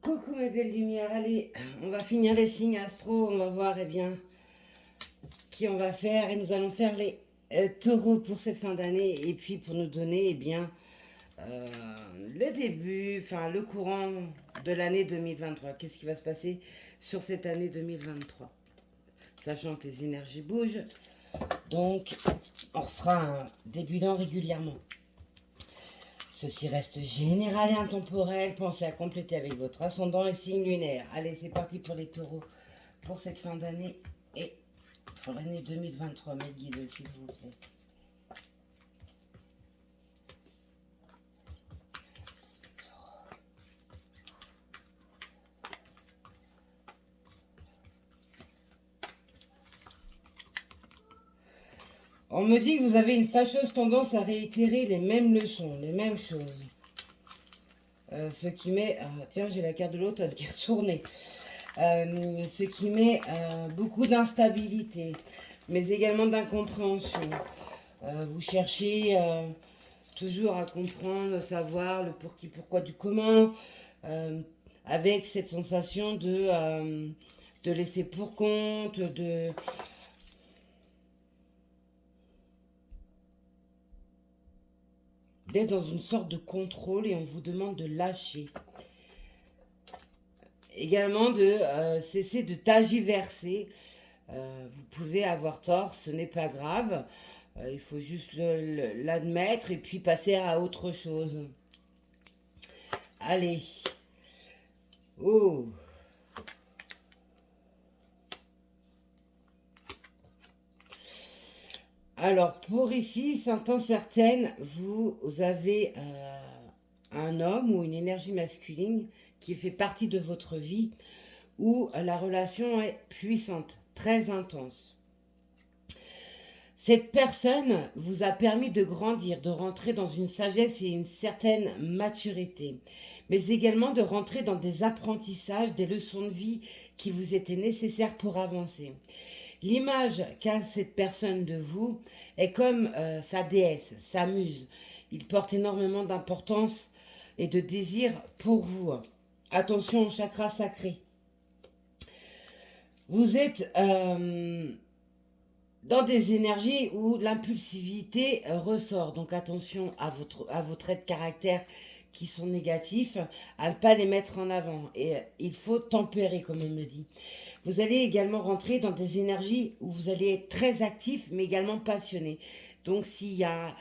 Coucou mes belles lumières, allez, on va finir les signes astro, on va voir qui on va faire et nous allons faire les taureaux pour cette fin d'année et puis pour nous donner euh, le début, enfin le courant de l'année 2023. Qu'est-ce qui va se passer sur cette année 2023? Sachant que les énergies bougent, donc on refera des bilans régulièrement. Ceci reste général et intemporel. Pensez à compléter avec votre ascendant et signe lunaire. Allez, c'est parti pour les taureaux pour cette fin d'année et pour l'année 2023. Mes guides, s'il vous plaît. On me dit que vous avez une fâcheuse tendance à réitérer les mêmes leçons, les mêmes choses. Ce qui met... Ah, tiens, j'ai la carte de l'automne qui est retournée. Ce qui met beaucoup d'instabilité, mais également d'incompréhension. Vous cherchez toujours à comprendre, à savoir le pour qui, pourquoi, du comment, avec cette sensation de laisser pour compte, d'être dans une sorte de contrôle et on vous demande de lâcher. Également de cesser de tergiverser. Vous pouvez avoir tort, ce n'est pas grave. Il faut juste l'admettre et puis passer à autre chose. Allez. Oh. Alors, pour ici, certaines, vous avez un homme ou une énergie masculine qui fait partie de votre vie où la relation est puissante, très intense. Cette personne vous a permis de grandir, de rentrer dans une sagesse et une certaine maturité, mais également de rentrer dans des apprentissages, des leçons de vie qui vous étaient nécessaires pour avancer. L'image qu'a cette personne de vous est comme sa déesse, sa muse. Il porte énormément d'importance et de désir pour vous. Attention au chakra sacré. Vous êtes dans des énergies où l'impulsivité ressort. Donc attention à vos traits de caractère qui sont négatifs, à ne pas les mettre en avant. Et il faut tempérer, comme on me dit. Vous allez également rentrer dans des énergies où vous allez être très actif, mais également passionné. Donc s'il y a,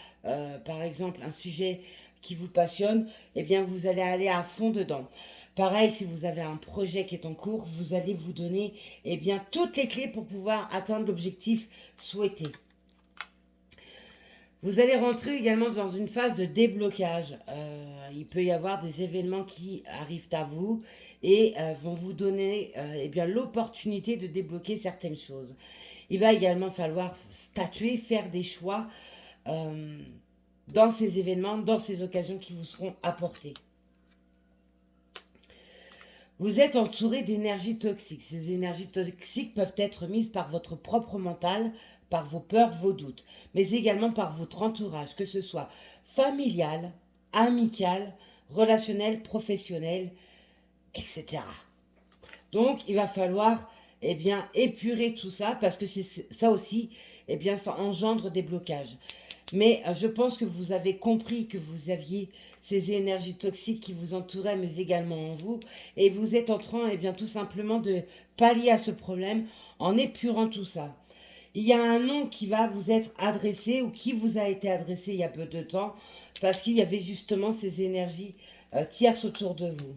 par exemple, un sujet qui vous passionne, eh bien vous allez aller à fond dedans. Pareil, si vous avez un projet qui est en cours, vous allez vous donner eh bien, toutes les clés pour pouvoir atteindre l'objectif souhaité. Vous allez rentrer également dans une phase de déblocage. Il peut y avoir des événements qui arrivent à vous et vont vous donner eh bien, l'opportunité de débloquer certaines choses. Il va également falloir statuer, faire des choix dans ces événements, dans ces occasions qui vous seront apportées. Vous êtes entouré d'énergies toxiques. Ces énergies toxiques peuvent être mises par votre propre mental, par vos peurs, vos doutes, mais également par votre entourage, que ce soit familial, amical, relationnel, professionnel, etc. Donc, il va falloir eh bien, épurer tout ça parce que ça aussi, eh bien, ça engendre des blocages. Mais je pense que vous avez compris que vous aviez ces énergies toxiques qui vous entouraient, mais également en vous. Et vous êtes en train, eh bien, tout simplement de pallier à ce problème en épurant tout ça. Il y a un nom qui va vous être adressé ou qui vous a été adressé il y a peu de temps parce qu'il y avait justement ces énergies tierces autour de vous.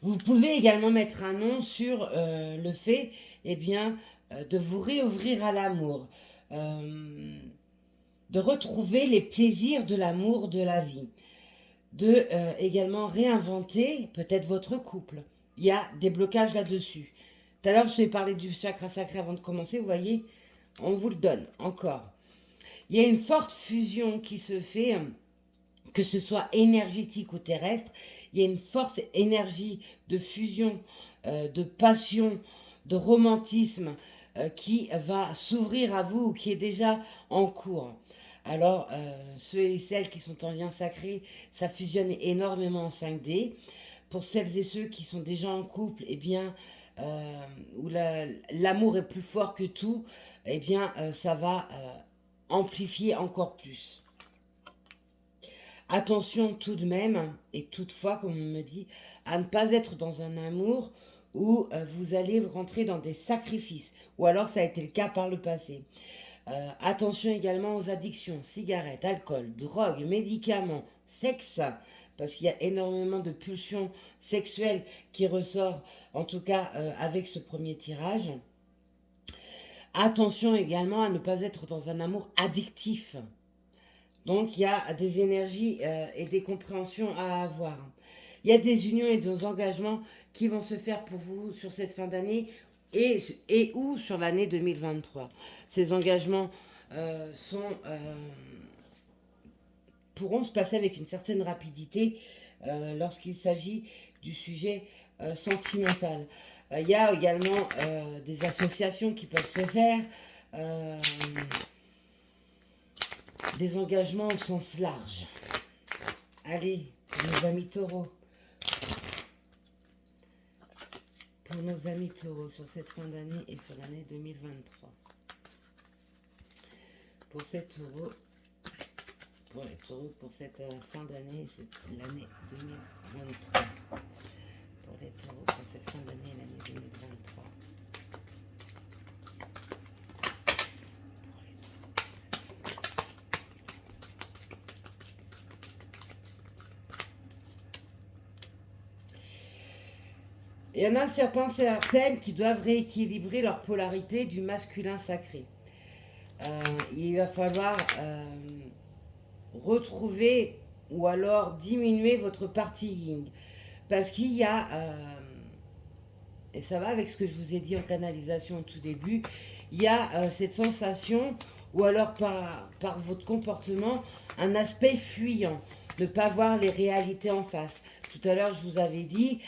Vous pouvez également mettre un nom sur le fait eh bien, de vous réouvrir à l'amour. De retrouver les plaisirs de l'amour de la vie, de également réinventer peut-être votre couple. Il y a des blocages là-dessus. Tout à l'heure, je vais parler du chakra sacré avant de commencer, vous voyez, on vous le donne encore. Il y a une forte fusion qui se fait, que ce soit énergétique ou terrestre, il y a une forte énergie de fusion, de passion, de romantisme qui va s'ouvrir à vous ou qui est déjà en cours. Alors, ceux et celles qui sont en lien sacré, ça fusionne énormément en 5D. Pour celles et ceux qui sont déjà en couple, eh bien, où l'amour est plus fort que tout, eh bien, ça va amplifier encore plus. Attention tout de même, et toutefois, comme on me dit, à ne pas être dans un amour où vous allez rentrer dans des sacrifices, ou alors ça a été le cas par le passé. Attention également aux addictions, cigarettes, alcool, drogue, médicaments, sexe, parce qu'il y a énormément de pulsions sexuelles qui ressortent, en tout cas avec ce premier tirage. Attention également à ne pas être dans un amour addictif. Donc il y a des énergies et des compréhensions à avoir. Il y a des unions et des engagements qui vont se faire pour vous sur cette fin d'année et ou sur l'année 2023. Ces engagements pourront se passer avec une certaine rapidité lorsqu'il s'agit du sujet sentimental. Il y a également des associations qui peuvent se faire, des engagements au sens large. Allez, nos amis taureaux. Pour nos amis taureaux sur cette fin d'année et sur l'année 2023. Pour les taureaux, pour cette fin d'année et l'année 2023. Pour les taureaux, pour cette fin d'année et l'année 2023. Il y en a certaines qui doivent rééquilibrer leur polarité du masculin sacré. Il va falloir retrouver ou alors diminuer votre partie yin. Parce qu'il y a, et ça va avec ce que je vous ai dit en canalisation au tout début, il y a cette sensation, ou alors par votre comportement, un aspect fuyant, ne pas voir les réalités en face. Tout à l'heure, je vous avais dit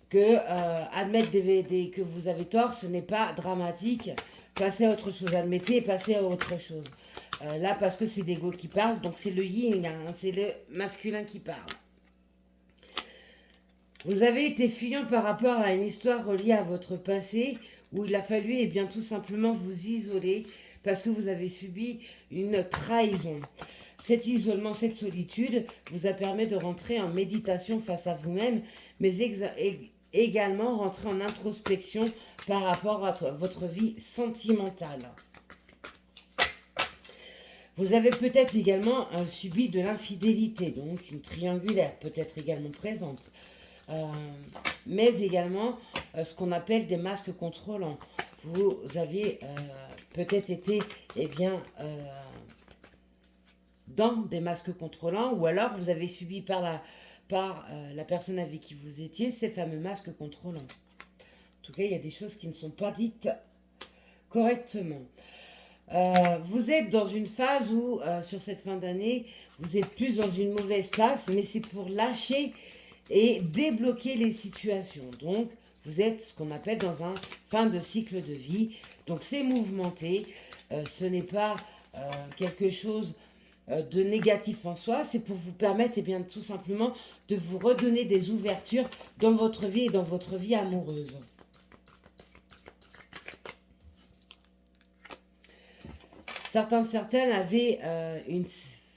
que admettre que vous avez tort, ce n'est pas dramatique. Passez à autre chose, admettez et passez à autre chose. Là, parce que c'est l'ego qui parle, donc c'est le yin, hein, c'est le masculin qui parle. Vous avez été fuyant par rapport à une histoire reliée à votre passé, où il a fallu eh bien, tout simplement vous isoler, parce que vous avez subi une trahison. Cet isolement, cette solitude vous a permis de rentrer en méditation face à vous-même, mais également rentrer en introspection par rapport à votre vie sentimentale. Vous avez peut-être également subi de l'infidélité, donc une triangulaire peut être également présente. Mais également ce qu'on appelle des masques contrôlants. Vous avez peut-être été dans des masques contrôlants, ou alors vous avez subi par la personne avec qui vous étiez ces fameux masques contrôlants. En tout cas, il y a des choses qui ne sont pas dites correctement. Vous êtes dans une phase où, sur cette fin d'année, vous êtes plus dans une mauvaise place, mais c'est pour lâcher et débloquer les situations. Donc, vous êtes ce qu'on appelle dans un fin de cycle de vie. Donc, c'est mouvementé. Ce n'est pas quelque chose de négatif en soi. C'est pour vous permettre, bien, tout simplement, de vous redonner des ouvertures dans votre vie et dans votre vie amoureuse. Certaines avaient une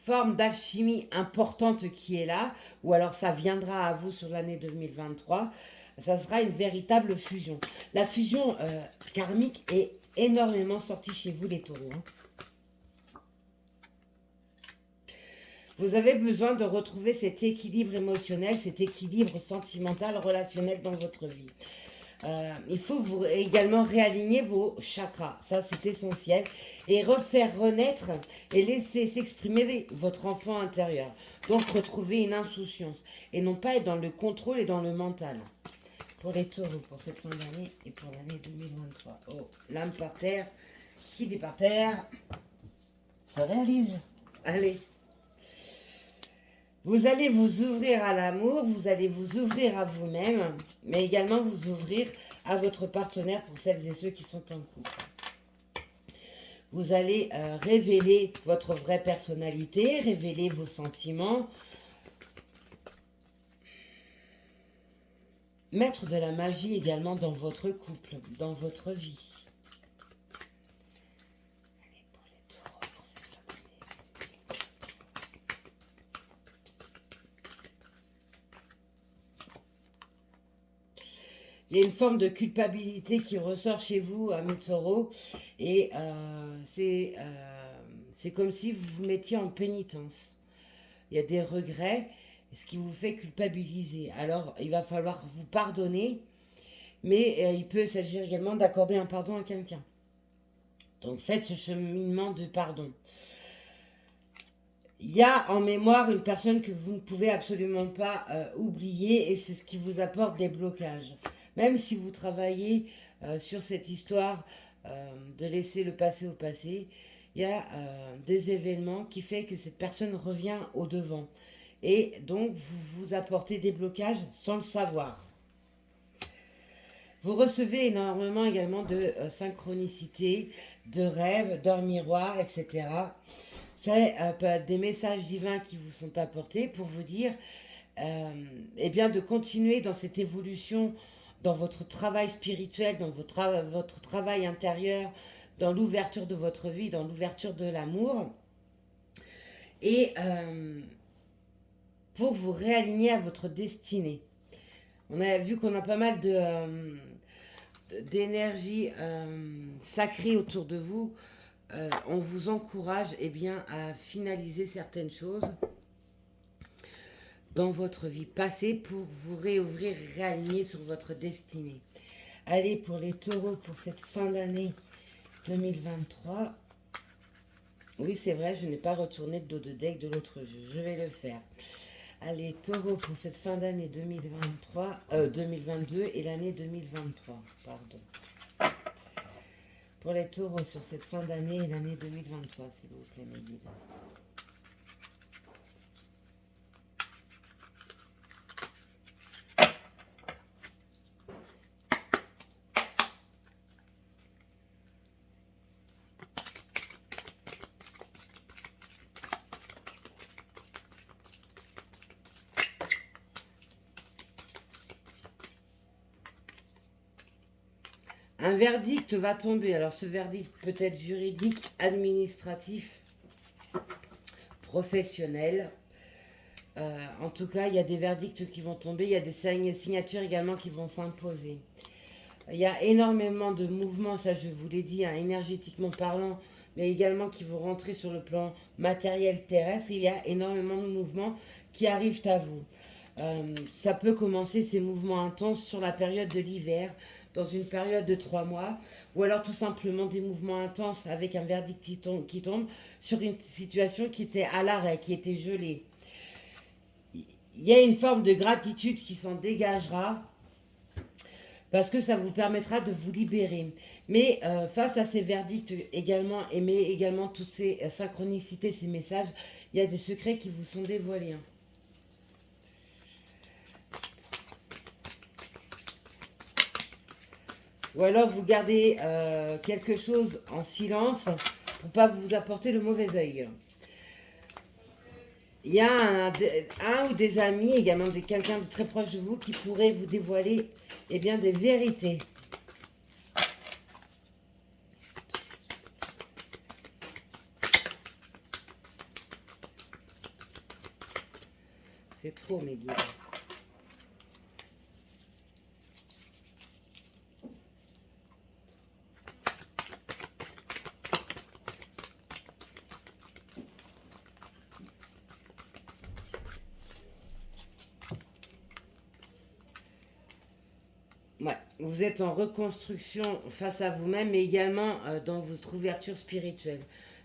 forme d'alchimie importante qui est là, ou alors ça viendra à vous sur l'année 2023, ça sera une véritable fusion. La fusion karmique est énormément sortie chez vous les taureaux. Hein. Vous avez besoin de retrouver cet équilibre émotionnel, cet équilibre sentimental, relationnel dans votre vie. Il faut vous également réaligner vos chakras, ça c'est essentiel, et refaire renaître et laisser s'exprimer votre enfant intérieur. Donc retrouver une insouciance et non pas être dans le contrôle et dans le mental. Pour les taureaux, pour cette fin d'année et pour l'année 2023. Oh, l'âme par terre, qui dit par terre, se réalise. Allez. Vous allez vous ouvrir à l'amour, vous allez vous ouvrir à vous-même, mais également vous ouvrir à votre partenaire pour celles et ceux qui sont en couple. Vous allez révéler votre vraie personnalité, révéler vos sentiments, mettre de la magie également dans votre couple, dans votre vie. Allez, pour les taureaux, pour cette fin d'année. Il y a une forme de culpabilité qui ressort chez vous, amis taureaux, et c'est comme si vous vous mettiez en pénitence. Il y a des regrets, ce qui vous fait culpabiliser. Alors, il va falloir vous pardonner, mais il peut s'agir également d'accorder un pardon à quelqu'un. Donc, faites ce cheminement de pardon. Il y a en mémoire une personne que vous ne pouvez absolument pas oublier, et c'est ce qui vous apporte des blocages. Même si vous travaillez sur cette histoire de laisser le passé au passé, il y a des événements qui font que cette personne revient au devant. Et donc, vous vous apportez des blocages sans le savoir. Vous recevez énormément également de synchronicité, de rêves, d'heures miroirs, etc. C'est des messages divins qui vous sont apportés pour vous dire eh bien, de continuer dans cette évolution, dans votre travail spirituel, dans votre travail intérieur, dans l'ouverture de votre vie, dans l'ouverture de l'amour. Et pour vous réaligner à votre destinée. On a vu qu'on a pas mal d'énergie sacrée autour de vous. On vous encourage bien, à finaliser certaines choses dans votre vie passée pour vous réouvrir, réaligner sur votre destinée. Allez, pour les taureaux, pour cette fin d'année 2023. Oui, c'est vrai, je n'ai pas retourné le dos de deck de l'autre jeu. Je vais le faire. Allez, taureau, pour cette fin d'année 2022 et l'année 2023. Pardon. Pour les taureaux, sur cette fin d'année et l'année 2023, s'il vous plaît, mes guides. Un verdict va tomber. Alors ce verdict peut être juridique, administratif, professionnel. En tout cas, il y a des verdicts qui vont tomber. Il y a des signatures également qui vont s'imposer. Il y a énormément de mouvements, ça je vous l'ai dit, hein, énergétiquement parlant, mais également qui vont rentrer sur le plan matériel terrestre. Il y a énormément de mouvements qui arrivent à vous. Ça peut commencer ces mouvements intenses sur la période de l'hiver, dans une période de 3 mois, ou alors tout simplement des mouvements intenses avec un verdict qui tombe sur une situation qui était à l'arrêt, qui était gelée. Il y a une forme de gratitude qui s'en dégagera, parce que ça vous permettra de vous libérer. Mais face à ces verdicts également, mais également toutes ces synchronicités, ces messages, il y a des secrets qui vous sont dévoilés. Hein. Ou alors vous gardez quelque chose en silence pour ne pas vous apporter le mauvais œil. Il y a un ou des amis, également quelqu'un de très proche de vous, qui pourrait vous dévoiler bien, des vérités. C'est trop, mes guides. Ouais, vous êtes en reconstruction face à vous-même, mais également dans votre ouverture spirituelle.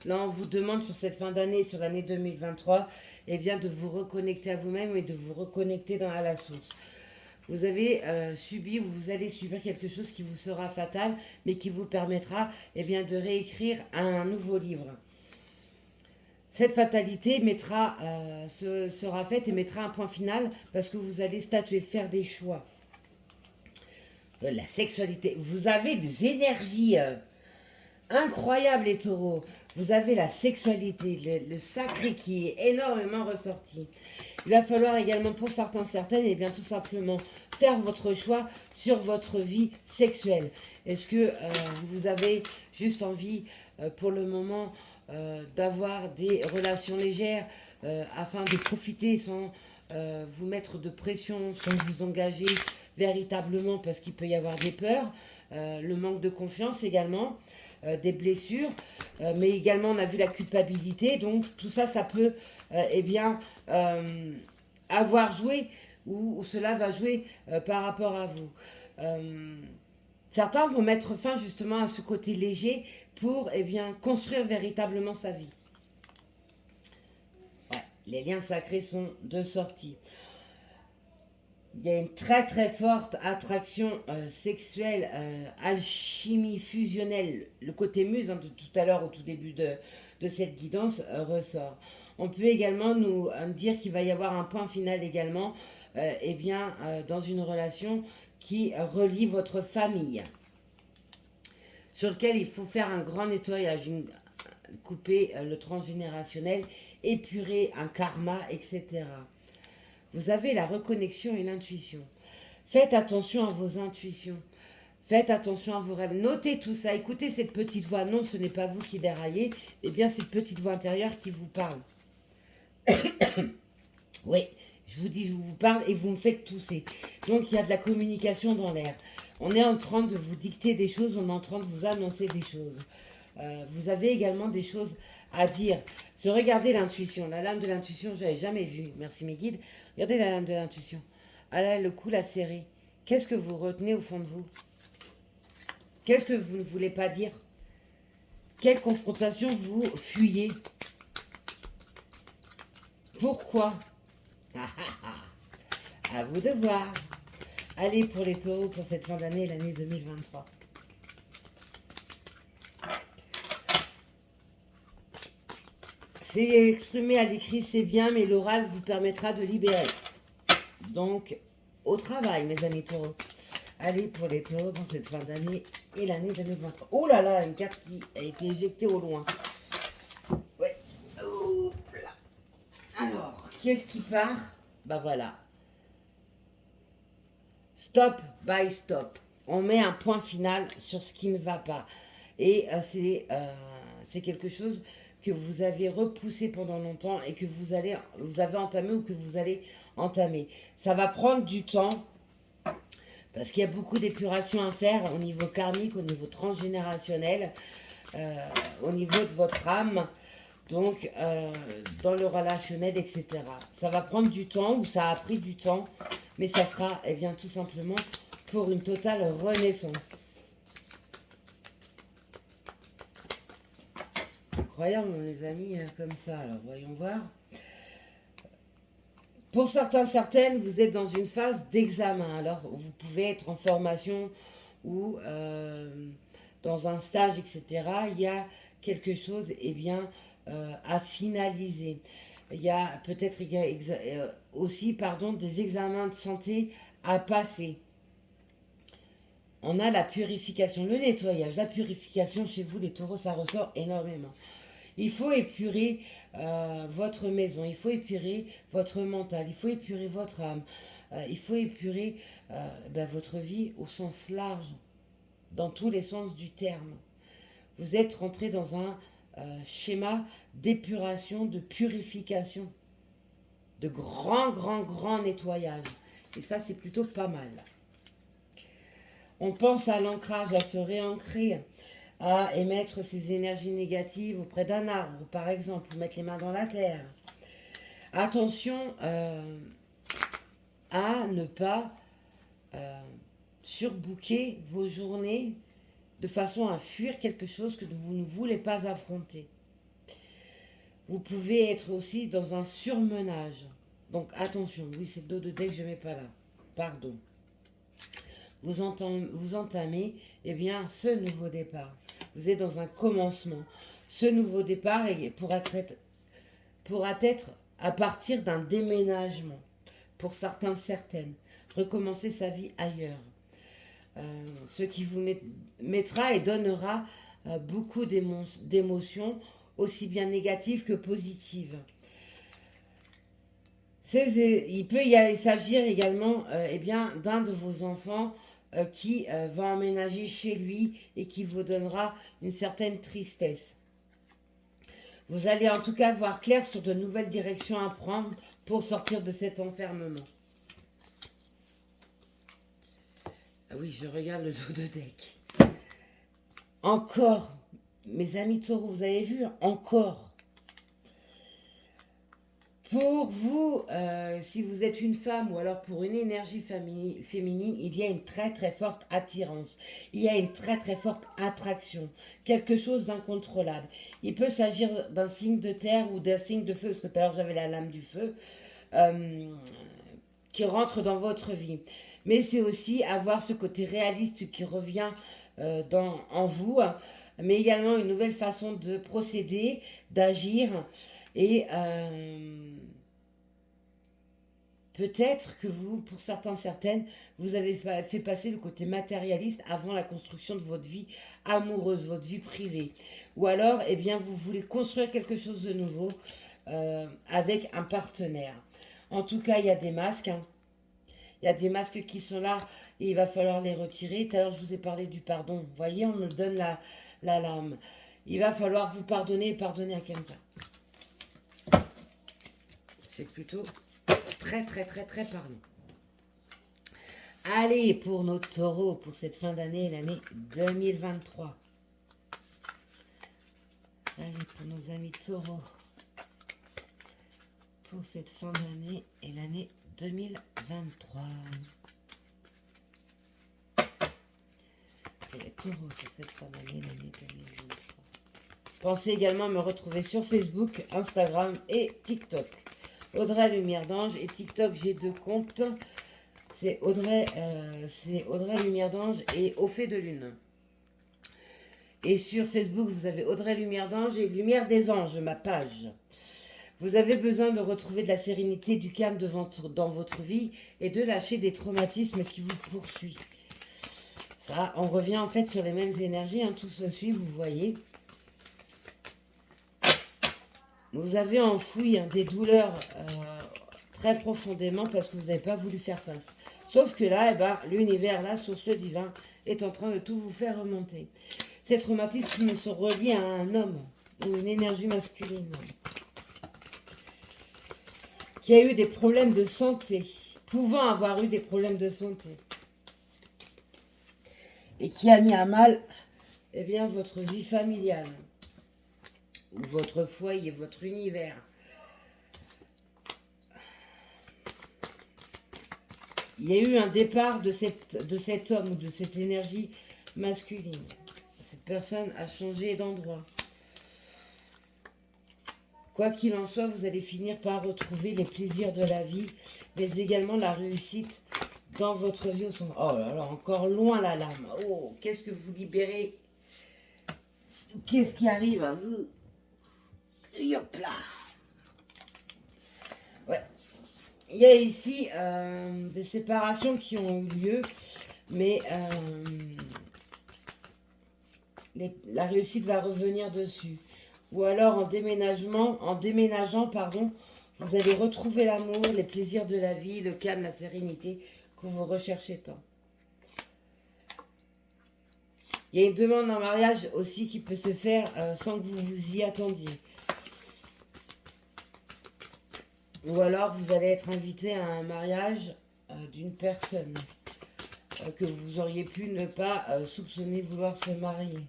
Là, on vous demande sur cette fin d'année, sur l'année 2023, bien, de vous reconnecter à vous-même et de vous reconnecter à la source. Vous avez subi ou vous allez subir quelque chose qui vous sera fatal, mais qui vous permettra bien, de réécrire un nouveau livre. Cette fatalité sera faite et mettra un point final parce que vous allez statuer, faire des choix. La sexualité, vous avez des énergies incroyables, les taureaux. Vous avez la sexualité, le sacré qui est énormément ressorti. Il va falloir également pour certains, certaines, bien tout simplement faire votre choix sur votre vie sexuelle. Est-ce que vous avez juste envie pour le moment d'avoir des relations légères afin de profiter sans vous mettre de pression, sans vous engager véritablement parce qu'il peut y avoir des peurs, le manque de confiance également, des blessures, mais également on a vu la culpabilité, donc tout ça, ça peut eh bien avoir joué ou cela va jouer par rapport à vous. Euh, Certains vont mettre fin justement à ce côté léger pour eh bien, construire véritablement sa vie. Ouais, les liens sacrés sont de sortie. Il y a une très très forte attraction sexuelle, alchimie fusionnelle. Le côté muse de tout à l'heure au tout début de cette guidance ressort. On peut également nous dire qu'il va y avoir un point final également eh bien, dans une relation qui relie votre famille, sur lequel il faut faire un grand nettoyage, couper le transgénérationnel, épurer un karma, etc. Vous avez la reconnexion et l'intuition. Faites attention à vos intuitions. Faites attention à vos rêves. Notez tout ça. Écoutez cette petite voix. Non, ce n'est pas vous qui déraillez. Eh bien, cette petite voix intérieure qui vous parle. Oui, je vous dis, je vous parle et vous me faites tousser. Donc, il y a de la communication dans l'air. On est en train de vous dicter des choses. On est en train de vous annoncer des choses. Vous avez également des choses à dire. Se regardez l'intuition. La lame de l'intuition, je n'avais jamais vue. Merci mes guides. Regardez la lame de l'intuition. Elle a le cou la serré. Qu'est-ce que vous retenez au fond de vous? Qu'est-ce que vous ne voulez pas dire? Quelle confrontation vous fuyez? Pourquoi? À vous de voir. Allez pour les taureaux pour cette fin d'année, l'année 2023. C'est exprimé à l'écrit, c'est bien, mais l'oral vous permettra de libérer. Donc, au travail, mes amis taureaux. Allez pour les taureaux dans cette fin d'année et l'année 2023. Oh là là, une carte qui a été éjectée au loin. Ouais. Oups là. Alors, qu'est-ce qui part? Bah voilà. Stop by stop. On met un point final sur ce qui ne va pas. Et c'est quelque chose que vous avez repoussé pendant longtemps et que vous avez entamé ou que vous allez entamer. Ça va prendre du temps parce qu'il y a beaucoup d'épuration à faire au niveau karmique, au niveau transgénérationnel, au niveau de votre âme, donc dans le relationnel, etc. Ça va prendre du temps ou ça a pris du temps, mais ça sera eh bien, tout simplement pour une totale renaissance. Incroyable, les amis, comme ça. Alors, voyons voir. Pour certains, certaines, vous êtes dans une phase d'examen. Alors, vous pouvez être en formation ou dans un stage, etc. Il y a quelque chose eh bien, à finaliser. Il y a peut-être aussi des examens de santé à passer. On a la purification, le nettoyage, la purification chez vous, les taureaux, ça ressort énormément. Il faut épurer votre maison, il faut épurer votre mental, il faut épurer votre âme, il faut épurer votre vie au sens large, dans tous les sens du terme. Vous êtes rentré dans un schéma d'épuration, de purification, de grand nettoyage. Et ça, c'est plutôt pas mal. On pense à l'ancrage, à se réancrer, à émettre ses énergies négatives auprès d'un arbre, par exemple, ou mettre les mains dans la terre. Attention à ne pas surbooker vos journées de façon à fuir quelque chose que vous ne voulez pas affronter. Vous pouvez être aussi dans un surmenage. Donc attention, oui, c'est le dos de deck que je ne mets pas là. Pardon. Vous entamez eh bien, ce nouveau départ. Vous êtes dans un commencement. Ce nouveau départ pourra être à partir d'un déménagement. Pour certains, certaines. Recommencer sa vie ailleurs. Ce qui vous mettra et donnera beaucoup d'émotions, aussi bien négatives que positives. Il peut y s'agir également eh bien, d'un de vos enfants qui va emménager chez lui et qui vous donnera une certaine tristesse. Vous allez en tout cas voir clair sur de nouvelles directions à prendre pour sortir de cet enfermement. Ah oui, je regarde le dos de deck. Encore, mes amis taureaux, vous avez vu, encore. Pour vous, si vous êtes une femme ou alors pour une énergie féminine, il y a une très très forte attirance. Il y a une très très forte attraction. Quelque chose d'incontrôlable. Il peut s'agir d'un signe de terre ou d'un signe de feu, parce que tout à l'heure j'avais la lame du feu, qui rentre dans votre vie. Mais c'est aussi avoir ce côté réaliste qui revient en vous, hein, mais également une nouvelle façon de procéder, d'agir. Et peut-être que vous, pour certaines, vous avez fait passer le côté matérialiste avant la construction de votre vie amoureuse, votre vie privée. Ou alors, eh bien, vous voulez construire quelque chose de nouveau avec un partenaire. En tout cas, il y a des masques. Hein. Il y a des masques qui sont là et il va falloir les retirer. Tout à l'heure, je vous ai parlé du pardon. Vous voyez, on me donne la lame. Il va falloir vous pardonner et pardonner à quelqu'un. C'est plutôt très, très, très, très parlant. Allez, pour nos taureaux, pour cette fin d'année, l'année 2023. Allez, pour nos amis taureaux, pour cette fin d'année et l'année 2023. Et les taureaux sur cette fin d'année, l'année 2023. Pensez également à me retrouver sur Facebook, Instagram et TikTok. Audrey Lumière d'Ange et TikTok, j'ai 2 comptes. C'est Audrey Lumière d'Ange et Au fait de Lune. Et sur Facebook, vous avez Audrey Lumière d'Ange et Lumière des Anges, ma page. Vous avez besoin de retrouver de la sérénité, du calme dans votre vie et de lâcher des traumatismes qui vous poursuivent. Ça, on revient en fait sur les mêmes énergies, hein, tout se suit, vous voyez. Vous avez enfoui hein, des douleurs très profondément parce que vous n'avez pas voulu faire face. Sauf que là, eh ben, l'univers, la source, le divin, est en train de tout vous faire remonter. Ces traumatismes sont reliés à un homme, ou une énergie masculine, qui a eu des problèmes de santé, pouvant avoir eu des problèmes de santé, et qui a mis à mal eh bien, votre vie familiale. Votre foyer, votre univers. Il y a eu un départ de cet homme ou de cette énergie masculine. Cette personne a changé d'endroit. Quoi qu'il en soit, vous allez finir par retrouver les plaisirs de la vie, mais également la réussite dans votre vie au centre. Oh là là, encore loin la lame. Oh, qu'est-ce que vous libérez? Qu'est-ce qui arrive à vous? Hop là. Ouais. Il y a ici des séparations qui ont eu lieu, mais la réussite va revenir dessus. Ou alors en déménageant, pardon, vous allez retrouver l'amour, les plaisirs de la vie, le calme, la sérénité que vous recherchez tant. Il y a une demande en mariage aussi qui peut se faire sans que vous vous y attendiez. Ou alors vous allez être invité à un mariage d'une personne que vous auriez pu ne pas soupçonner vouloir se marier.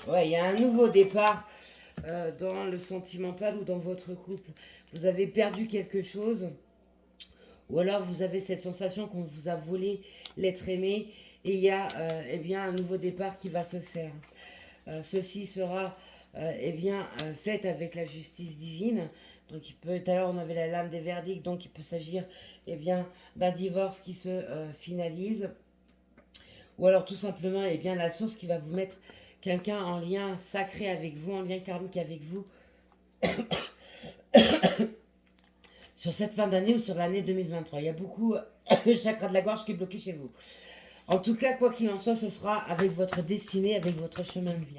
Ouais, il y a un nouveau départ dans le sentimental ou dans votre couple. Vous avez perdu quelque chose. Ou alors vous avez cette sensation qu'on vous a volé l'être aimé. Et il y a eh bien, un nouveau départ qui va se faire. Ceci sera fait avec la justice divine. Donc tout à l'heure on avait la lame des verdicts. Donc il peut s'agir eh bien, d'un divorce qui se finalise. Ou alors tout simplement eh bien, la source qui va vous mettre quelqu'un en lien sacré avec vous, en lien karmique avec vous, sur cette fin d'année ou sur l'année 2023. Il y a beaucoup le chakra de la gorge qui est bloqué chez vous. En tout cas, quoi qu'il en soit, ce sera avec votre destinée, avec votre chemin de vie.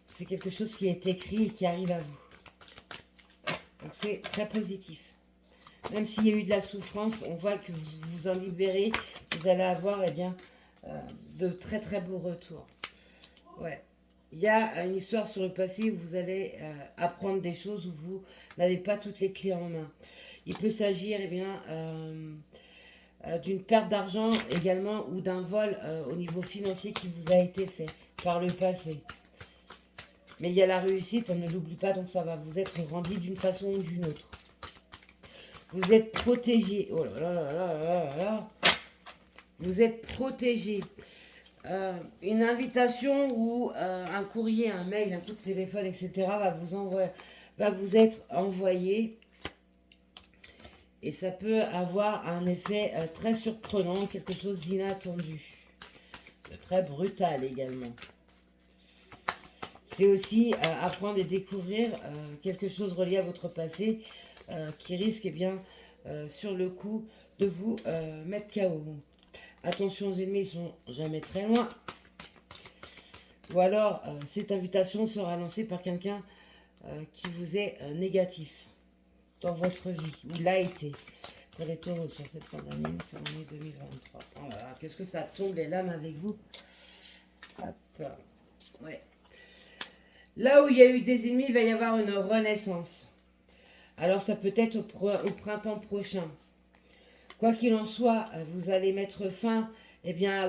C'est quelque chose qui est écrit et qui arrive à vous. Donc c'est très positif. Même s'il y a eu de la souffrance, on voit que vous vous en libérez. Vous allez avoir de très très beaux retours. Ouais. Il y a une histoire sur le passé où vous allez apprendre des choses où vous n'avez pas toutes les clés en main. Il peut s'agir d'une perte d'argent également ou d'un vol au niveau financier qui vous a été fait par le passé. Mais il y a la réussite, on ne l'oublie pas, donc ça va vous être rendu d'une façon ou d'une autre. Vous êtes protégé. Oh là là là là là là. Vous êtes protégé. Une invitation ou un courrier, un mail, un coup de téléphone, etc. va vous être envoyé. Et ça peut avoir un effet très surprenant, quelque chose d'inattendu. Très brutal également. C'est aussi apprendre et découvrir quelque chose relié à votre passé qui risque sur le coup de vous mettre KO. Attention aux ennemis, ils sont jamais très loin. Ou alors, cette invitation sera lancée par quelqu'un qui vous est négatif dans votre vie, ou l'a été. Pour les taureaux sur cette fin d'année, sur l'année 2023. Oh là là, qu'est-ce que ça tombe les lames avec vous. Hop. Ouais. Là où il y a eu des ennemis, il va y avoir une renaissance. Alors ça peut être au printemps prochain. Quoi qu'il en soit, vous allez mettre fin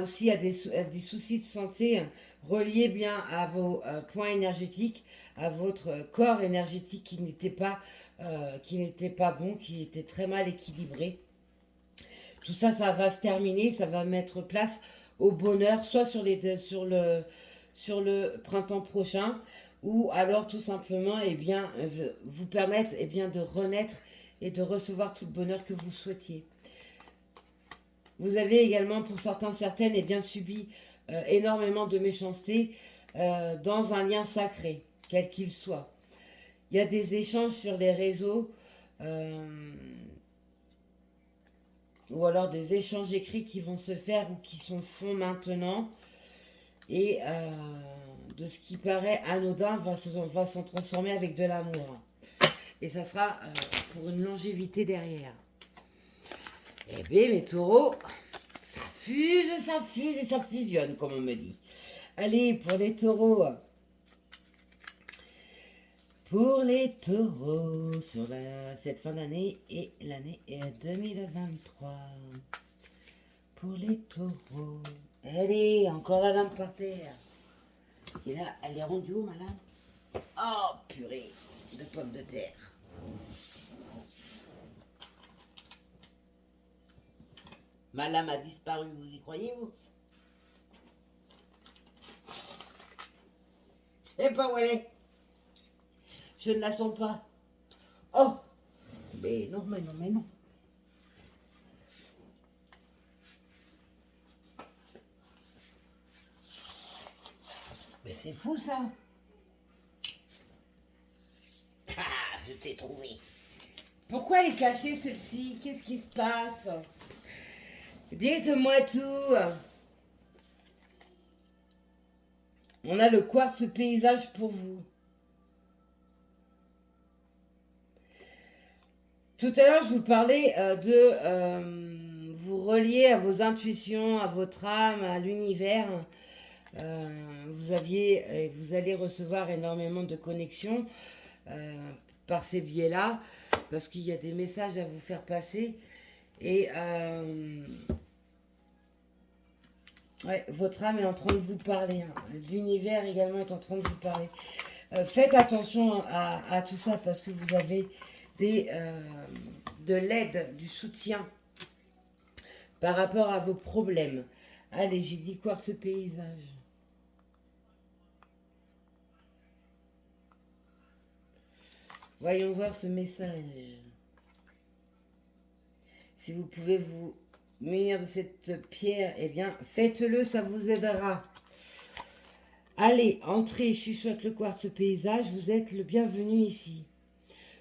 aussi à des soucis de santé reliés bien à vos points énergétiques, à votre corps énergétique qui n'était pas bon, qui était très mal équilibré. Tout ça, ça va se terminer, ça va mettre place au bonheur, soit sur le printemps prochain, ou alors tout simplement vous permettre de renaître et de recevoir tout le bonheur que vous souhaitiez. Vous avez également, pour certaines, subi énormément de méchanceté dans un lien sacré, quel qu'il soit. Il y a des échanges sur les réseaux ou alors des échanges écrits qui vont se faire ou qui se font maintenant. Et de ce qui paraît anodin va s'en transformer avec de l'amour. Et ça sera pour une longévité derrière. Eh bien, mes taureaux, ça fuse et ça fusionne, comme on me dit. Allez, pour les taureaux. Pour les taureaux, sur cette fin d'année et l'année 2023. Pour les taureaux. Allez, encore la lampe par terre. Et là, elle est rendue où, ma lame? Oh, purée de pommes de terre. Ma lame a disparu, vous y croyez, vous? Je sais pas où elle est. Je ne la sens pas. Oh! Mais non. Mais c'est fou, ça. Ah, je t'ai trouvé. Pourquoi elle est cachée, celle-ci? Qu'est-ce qui se passe? Dites-moi tout. On a le quartz paysage pour vous. Tout à l'heure, je vous parlais de vous relier à vos intuitions, à votre âme, à l'univers. Vous allez recevoir énormément de connexions par ces biais-là, parce qu'il y a des messages à vous faire passer. Et votre âme est en train de vous parler. L'univers également est en train de vous parler. Faites attention à tout ça, parce que vous avez de l'aide, du soutien par rapport à vos problèmes. Allez, j'ai dit quoi ce paysage? Voyons voir ce message. Si vous pouvez vous munir de cette pierre, faites-le, ça vous aidera. Allez, entrez, chuchote le quartz paysage, vous êtes le bienvenu ici.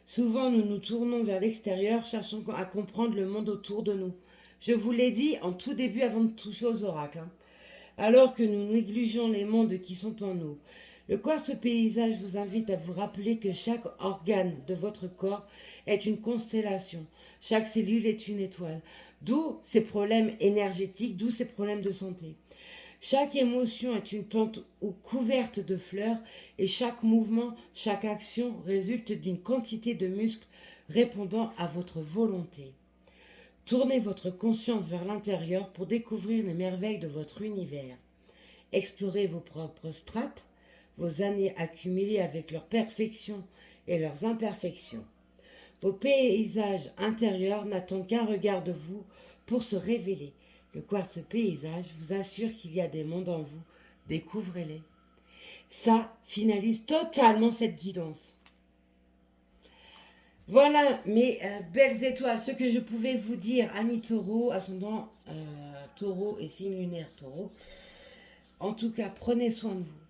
Souvent, nous nous tournons vers l'extérieur, cherchant à comprendre le monde autour de nous. Je vous l'ai dit en tout début avant de toucher aux oracles, hein. Alors que nous négligeons les mondes qui sont en nous. Le quartz paysage vous invite à vous rappeler que chaque organe de votre corps est une constellation. Chaque cellule est une étoile. D'où ces problèmes énergétiques, d'où ces problèmes de santé. Chaque émotion est une plante ou couverte de fleurs et chaque mouvement, chaque action résulte d'une quantité de muscles répondant à votre volonté. Tournez votre conscience vers l'intérieur pour découvrir les merveilles de votre univers. Explorez vos propres strates, vos années accumulées avec leurs perfections et leurs imperfections. Vos paysages intérieurs n'attendent qu'un regard de vous pour se révéler. Le quartz paysage vous assure qu'il y a des mondes en vous. Découvrez-les. Ça finalise totalement cette guidance. Voilà mes belles étoiles, ce que je pouvais vous dire, amis taureau, ascendant taureau et signe lunaire taureau. En tout cas, prenez soin de vous.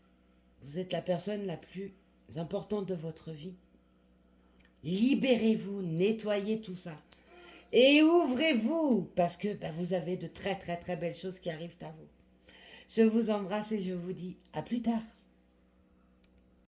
Vous êtes la personne la plus importante de votre vie. Libérez-vous, nettoyez tout ça. Et ouvrez-vous, parce que vous avez de très très très belles choses qui arrivent à vous. Je vous embrasse et je vous dis à plus tard.